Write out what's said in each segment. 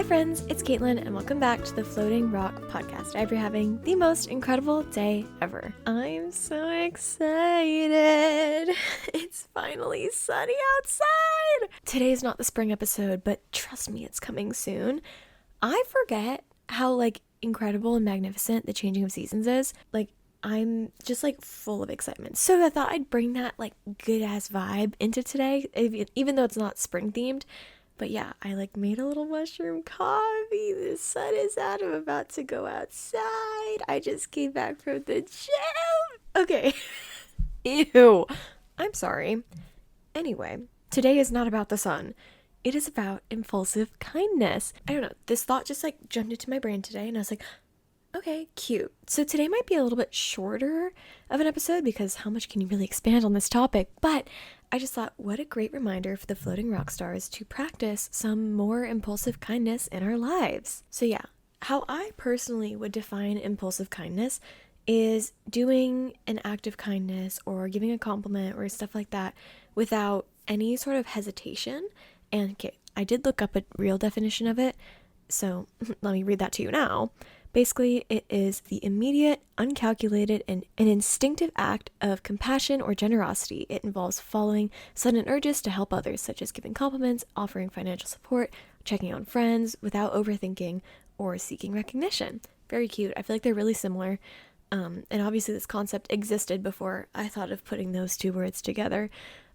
Hi friends, it's Caitlin and welcome back to the Floating Rock podcast. I hope you're having the most incredible day ever. I'm so excited. It's finally sunny outside. Today's not the spring episode, but trust me, it's coming soon. I forget how incredible and magnificent the changing of seasons is. I'm just full of excitement. So I thought I'd bring that good ass vibe into today, even though it's not spring themed. But yeah, I made a little mushroom coffee. The sun is out. I'm about to go outside. I just came back from the gym. Okay. Ew. I'm sorry. Anyway, today is not about the sun. It is about impulsive kindness. I don't know. This thought just jumped into my brain today and I was like, okay, cute. So today might be a little bit shorter of an episode because how much can you really expand on this topic? But I just thought, what a great reminder for the floating rock stars to practice some more impulsive kindness in our lives. So yeah, how I personally would define impulsive kindness is doing an act of kindness or giving a compliment or stuff like that without any sort of hesitation. And okay, I did look up a real definition of it, so let me read that to you now. Basically, it is the immediate, uncalculated, and an instinctive act of compassion or generosity. It involves following sudden urges to help others, such as giving compliments, offering financial support, checking on friends without overthinking, or seeking recognition. Very cute. I feel like they're really similar. And obviously this concept existed before I thought of putting those two words together.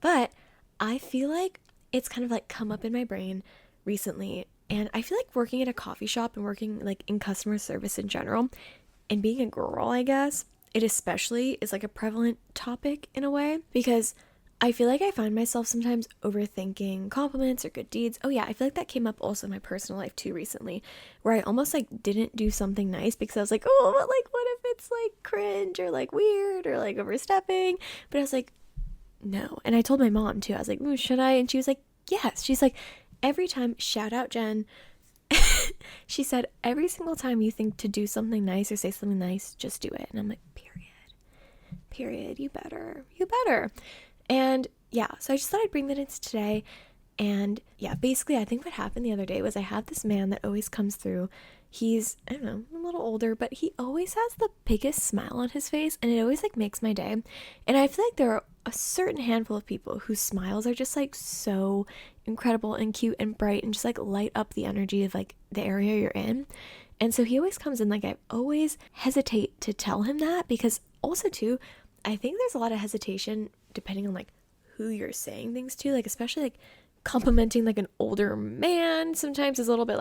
But I feel like it's kind of come up in my brain recently. And I feel like working at a coffee shop and working in customer service in general and being a girl, I guess, it especially is a prevalent topic in a way because I feel like I find myself sometimes overthinking compliments or good deeds. Oh yeah, I feel like that came up also in my personal life too recently where I almost didn't do something nice because I was like, oh, but what if it's cringe or weird or overstepping? But I was like, no. And I told my mom too. I was like, ooh, should I? And she was like, yes. She's like, every time, shout out Jen, she said, every single time you think to do something nice or say something nice, just do it. And I'm like, period, you better. And yeah, so I just thought I'd bring that into today. And yeah, basically I think what happened the other day was I have this man that always comes through. He's, I don't know, a little older, but he always has the biggest smile on his face and it always makes my day. And I feel like there are a certain handful of people whose smiles are just so incredible and cute and bright and just light up the energy of the area you're in. And so he always comes in I always hesitate to tell him that because also too, I think there's a lot of hesitation depending on who you're saying things to, especially complimenting an older man sometimes is a little bit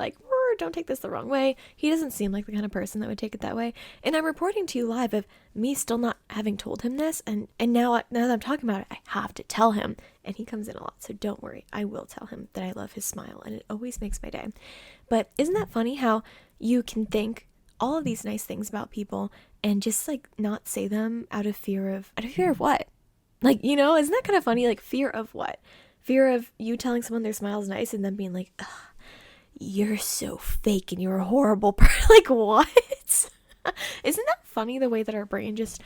don't take this the wrong way. He doesn't seem like the kind of person that would take it that way. And I'm reporting to you live of me still not having told him this. And now that I'm talking about it, I have to tell him. And he comes in a lot. So don't worry. I will tell him that I love his smile. And it always makes my day. But isn't that funny how you can think all of these nice things about people and just not say them out of fear of what? Isn't that kind of funny? Fear of what? Fear of you telling someone their smile's nice and then being like, ugh, you're so fake and you're a horrible person. What? Isn't that funny the way that our brain just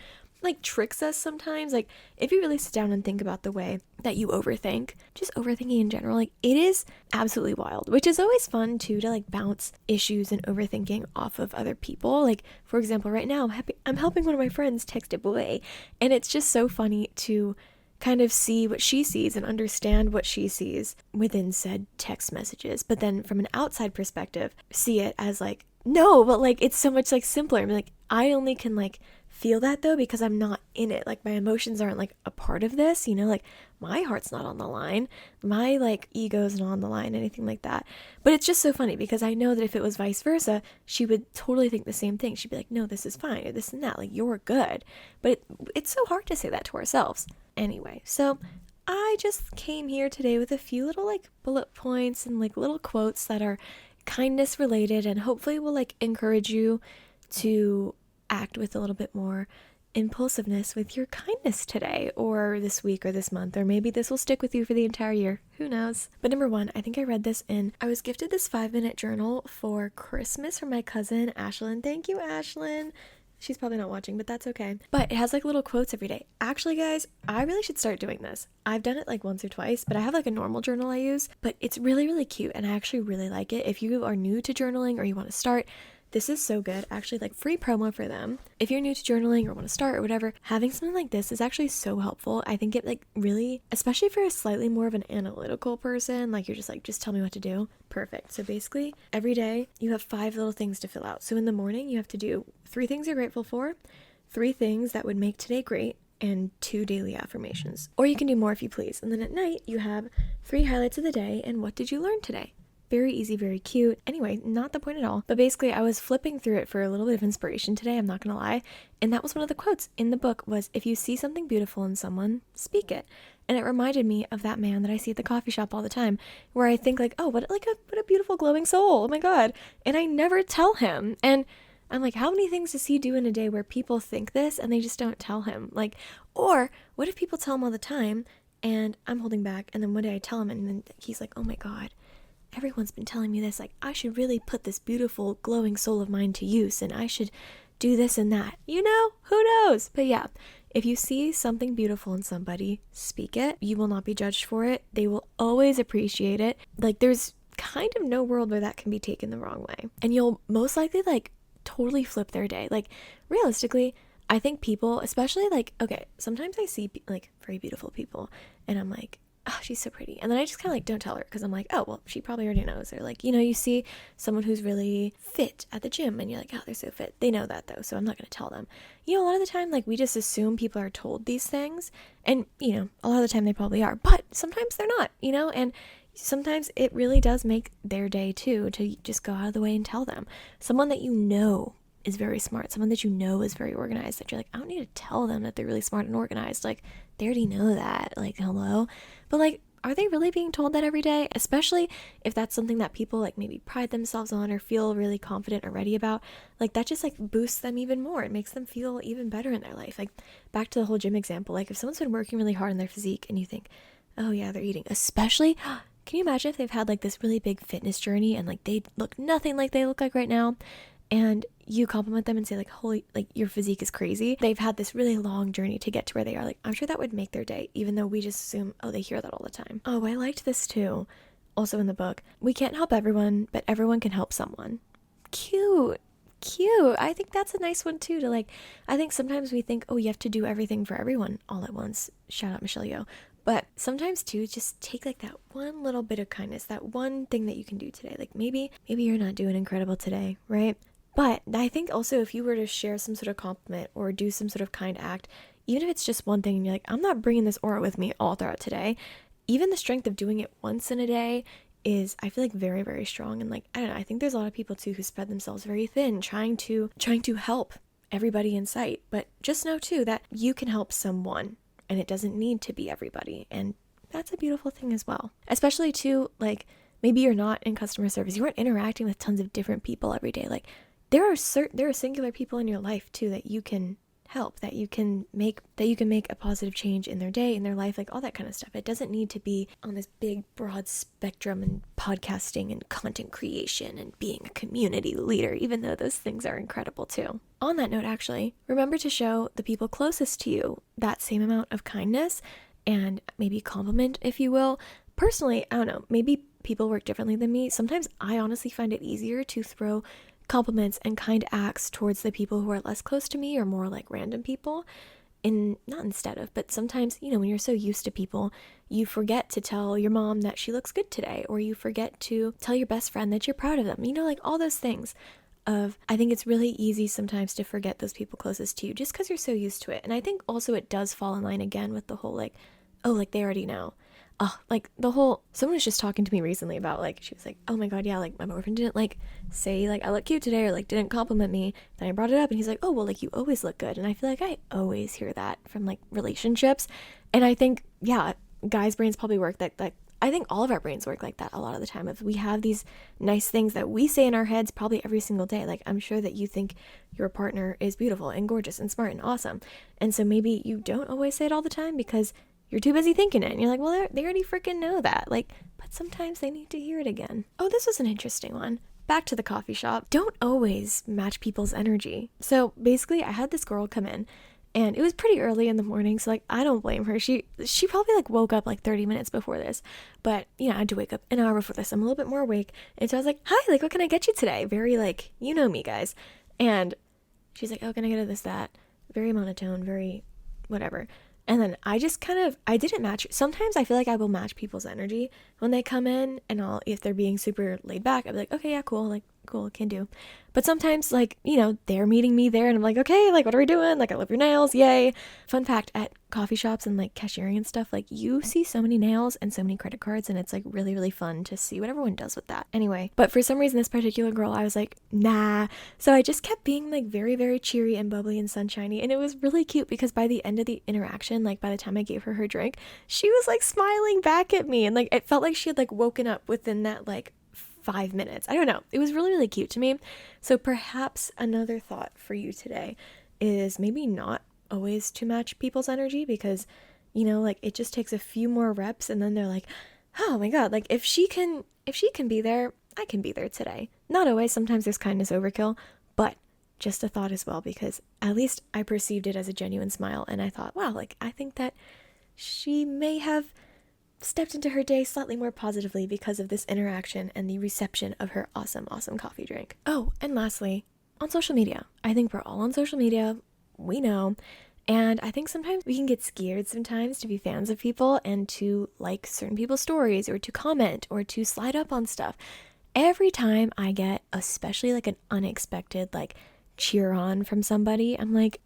tricks us sometimes? If you really sit down and think about the way that you overthink, just overthinking in general, it is absolutely wild, which is always fun too, to bounce issues and overthinking off of other people. For example, right now I'm helping one of my friends text a boy, and it's just so funny to kind of see what she sees and understand what she sees within said text messages, but then from an outside perspective see it as no, but it's so much simpler. I mean, I only can feel that though because I'm not in it. My emotions aren't a part of this, my heart's not on the line, my ego's not on the line, anything like that. But it's just so funny because I know that if it was vice versa, she would totally think the same thing. She'd be like, no, this is fine, or this and that, you're good. But it's so hard to say that to ourselves. Anyway, so I just came here today with a few little bullet points and little quotes that are kindness related and hopefully will encourage you to act with a little bit more impulsiveness with your kindness today or this week or this month, or maybe this will stick with you for the entire year. Who knows? But number one, I think I read this I was gifted this 5-minute journal for Christmas from my cousin Ashlyn. Thank you, Ashlyn. She's probably not watching, but that's okay. But it has like little quotes every day. Actually, guys, I really should start doing this. I've done it like once or twice, but I have like a normal journal I use, but it's really, really cute and I actually really like it. If you are new to journaling or you want to start, this is so good. Actually, like free promo for them. If you're new to journaling or want to start or whatever, having something like this is actually so helpful. I think it like really, especially for a slightly more of an analytical person, like you're just like, just tell me what to do. Perfect. So basically every day you have 5 little things to fill out. So in the morning you have to do 3 things you're grateful for, 3 things that would make today great, and 2 daily affirmations. Or you can do more if you please. And then at night you have 3 highlights of the day and what did you learn today. Very easy, very cute. Anyway, not the point at all. But basically, I was flipping through it for a little bit of inspiration today, I'm not gonna lie. And that was one of the quotes in the book was, if you see something beautiful in someone, speak it. And it reminded me of that man that I see at the coffee shop all the time, where I think like, oh, what a beautiful glowing soul. Oh my God. And I never tell him. And I'm like, how many things does he do in a day where people think this and they just don't tell him? Like, or what if people tell him all the time and I'm holding back and then one day I tell him and then he's like, oh my God, everyone's been telling me this, like I should really put this beautiful glowing soul of mine to use and I should do this and that, you know, who knows? But yeah, if you see something beautiful in somebody, speak it. You will not be judged for it. They will always appreciate it. Like there's kind of no world where that can be taken the wrong way. And you'll most likely like totally flip their day. Like realistically, I think people, especially like, okay, sometimes I see like very beautiful people and I'm like, oh, she's so pretty. And then I just kind of like don't tell her because I'm like, oh, well, she probably already knows. Or like, you know, you see someone who's really fit at the gym and you're like, oh, they're so fit. They know that though, so I'm not going to tell them. You know, a lot of the time, like we just assume people are told these things and, you know, a lot of the time they probably are, but sometimes they're not, you know, and sometimes it really does make their day too to just go out of the way and tell them. Someone that you know is very smart, someone that you know is very organized, that you're like, I don't need to tell them that they're really smart and organized. Like, they already know that. Like, hello? But like, are they really being told that every day? Especially if that's something that people like maybe pride themselves on or feel really confident or ready about. Like, that just like boosts them even more. It makes them feel even better in their life. Like, back to the whole gym example. Like, if someone's been working really hard on their physique and you think, oh yeah, they're eating. Especially, can you imagine if they've had like this really big fitness journey and like they look nothing like they look like right now? And you compliment them and say like, holy, like your physique is crazy. They've had this really long journey to get to where they are. Like, I'm sure that would make their day, even though we just assume, oh, they hear that all the time. Oh, I liked this too. Also in the book, we can't help everyone, but everyone can help someone. Cute. I think that's a nice one too, to like, I think sometimes we think, oh, you have to do everything for everyone all at once. Shout out Michelle Yeoh. But sometimes too, just take like that one little bit of kindness, that one thing that you can do today. Like maybe you're not doing incredible today, right? But I think also if you were to share some sort of compliment or do some sort of kind act, even if it's just one thing and you're like, I'm not bringing this aura with me all throughout today, even the strength of doing it once in a day is, I feel like, very, very strong. And like, I don't know, I think there's a lot of people too who spread themselves very thin, trying to help everybody in sight. But just know too that you can help someone and it doesn't need to be everybody. And that's a beautiful thing as well. Especially too, like, maybe you're not in customer service, you aren't interacting with tons of different people every day. Like, there are singular people in your life too that you can help, that you can make a positive change in their day, in their life, like all that kind of stuff. It doesn't need to be on this big broad spectrum and podcasting and content creation and being a community leader, even though those things are incredible too. On that note, actually, remember to show the people closest to you that same amount of kindness and maybe compliment, if you will. Personally, I don't know, maybe people work differently than me. Sometimes I honestly find it easier to throw compliments and kind acts towards the people who are less close to me or more like random people, but sometimes, you know, when you're so used to people, you forget to tell your mom that she looks good today, or you forget to tell your best friend that you're proud of them, you know, like all those things. I think it's really easy sometimes to forget those people closest to you just because you're so used to it. And I think also it does fall in line again with the whole like, oh, like they already know. Like the whole, someone was just talking to me recently about like, she was like, oh my God, yeah, like my boyfriend didn't like say like I look cute today, or like didn't compliment me. Then I brought it up and he's like, oh, well, like you always look good. And I feel like I always hear that from like relationships. And I think, yeah, guys' brains probably work that I think all of our brains work like that a lot of the time. If we have these nice things that we say in our heads probably every single day, like I'm sure that you think your partner is beautiful and gorgeous and smart and awesome. And so maybe you don't always say it all the time because you're too busy thinking it. And you're like, well, they already freaking know that. Like, but sometimes they need to hear it again. Oh, this was an interesting one. back to the coffee shop. Don't always match people's energy. So basically I had this girl come in, and it was pretty early in the morning, so like I don't blame her. She probably like woke up like 30 minutes before this, but you know, I had to wake up an hour before this. I'm a little bit more awake, and so I was like, hi, like what can I get you today? Very like, you know me, guys. And she's like, oh, can I get this, that? Very monotone, very whatever. And then I didn't match. Sometimes I feel like I will match people's energy when they come in, and if they're being super laid back, I'll be like, okay, yeah, cool, like, cool, can do. But sometimes, like, you know, they're meeting me there, and I'm like, okay, like, what are we doing? Like, I love your nails, yay. Fun fact, at coffee shops and, like, cashiering and stuff, like, you see so many nails and so many credit cards, and it's, like, really, really fun to see what everyone does with that. Anyway, but for some reason, this particular girl, I was like, nah. So I just kept being, like, very, very cheery and bubbly and sunshiny, and it was really cute because by the end of the interaction, like, by the time I gave her her drink, she was, like, smiling back at me, and, like, it felt like she had, like, woken up within that, like, 5 minutes. I don't know. It was really, really cute to me. So perhaps another thought for you today is maybe not always to match people's energy, because, you know, like it just takes a few more reps and then they're like, oh my God, like if she can be there, I can be there today. Not always. Sometimes there's kindness overkill, but just a thought as well, because at least I perceived it as a genuine smile. And I thought, wow, like I think that she may have stepped into her day slightly more positively because of this interaction and the reception of her awesome, awesome coffee drink. Oh, and lastly, on social media. I think we're all on social media. We know. And I think sometimes we can get scared sometimes to be fans of people and to like certain people's stories or to comment or to slide up on stuff. Every time I get especially like an unexpected like cheer on from somebody, I'm like,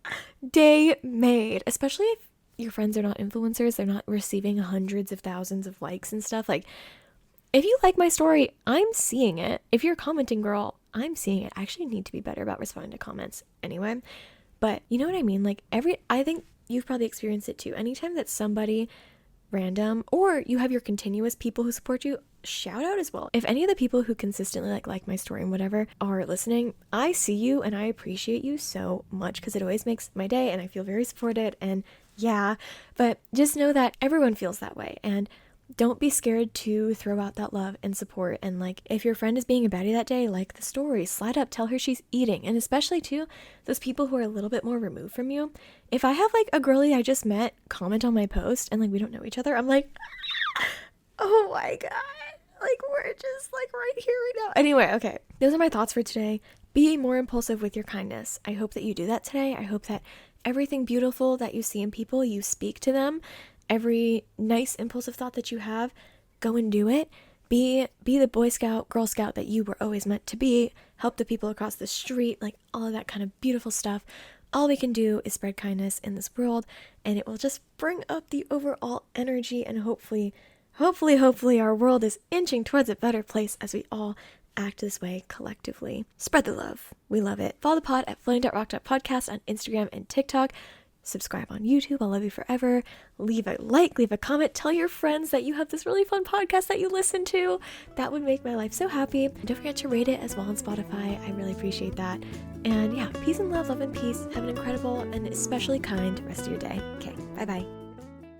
day made. Especially if your friends are not influencers, they're not receiving hundreds of thousands of likes and stuff. Like, if you like my story, I'm seeing it. If you're commenting, girl, I'm seeing it. I actually need to be better about responding to comments anyway. But you know what I mean? Like I think you've probably experienced it too. Anytime that somebody random or you have your continuous people who support you, shout out as well. If any of the people who consistently like my story and whatever are listening, I see you and I appreciate you so much because it always makes my day and I feel very supported. And yeah, but just know that everyone feels that way, and don't be scared to throw out that love and support. And like, if your friend is being a baddie that day, like the story, slide up, tell her she's eating. And especially too, those people who are a little bit more removed from you. If I have like a girlie I just met comment on my post and like we don't know each other, I'm like, oh my God, like we're just like right here right now. Anyway, okay, those are my thoughts for today. Be more impulsive with your kindness. I hope that you do that today. I hope that everything beautiful that you see in people, you speak to them. Every nice impulsive thought that you have, go and do it. Be the Boy Scout, Girl Scout that you were always meant to be. Help the people across the street, like all of that kind of beautiful stuff. All we can do is spread kindness in this world, and it will just bring up the overall energy, and hopefully our world is inching towards a better place as we all act this way collectively. Spread the love. We love it. Follow the pod at floating.rock.podcast on Instagram and TikTok. Subscribe on YouTube. I'll love you forever. Leave a like, leave a comment. Tell your friends that you have this really fun podcast that you listen to. That would make my life so happy. And don't forget to rate it as well on Spotify. I really appreciate that. And yeah, peace and love and peace. Have an incredible and especially kind rest of your day. Okay, bye-bye.